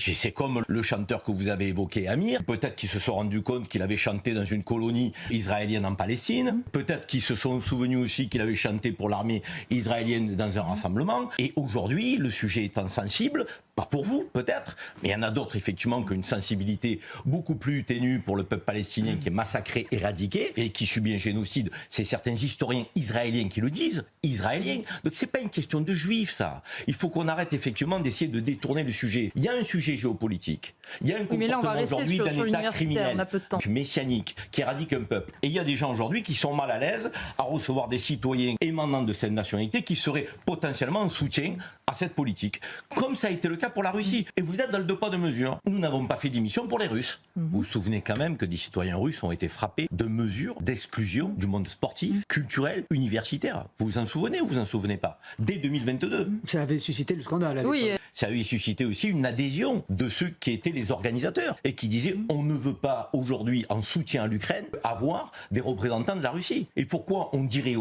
c'est comme le chanteur que vous avez évoqué, Amir. Peut-être qu'ils se sont rendus compte qu'il avait chanté dans une colonie israélienne en Palestine. Peut-être qu'ils se sont souvenus aussi qu'il avait chanté pour l'armée israélienne dans un rassemblement. Et aujourd'hui, le sujet étant sensible, pas pour vous peut-être, mais il y en a d'autres effectivement qui ont une sensibilité beaucoup plus ténue pour le peuple palestinien qui est massacré, éradiqué et qui subit un génocide. C'est certains historiens israéliens qui le disent, israéliens. Donc c'est pas une question de juifs ça. Il faut qu'on arrête effectivement d'essayer de détourner le sujet. Il y a un sujet géopolitique. Il y a un comportement aujourd'hui d'un État criminel, messianique, qui éradique un peuple. Et il y a des gens aujourd'hui qui sont mal à l'aise à recevoir des citoyens émanant de cette nationalité qui seraient potentiellement en soutien à cette politique. Comme ça a été le cas pour la Russie. Et vous êtes dans le deux poids deux mesures. Nous n'avons pas fait d'émission pour les Russes. Vous vous souvenez quand même que des citoyens russes ont été frappés de mesures d'exclusion du monde sportif, culturel, universitaire. Vous vous en souvenez ou vous en souvenez pas? Dès 2022. Ça avait suscité le scandale à l'époque. Oui. Ça avait suscité aussi une adhésion de ceux qui étaient les organisateurs et qui disaient on ne veut pas aujourd'hui, en soutien à l'Ukraine, avoir des représentants de la Russie. Et pourquoi on dirait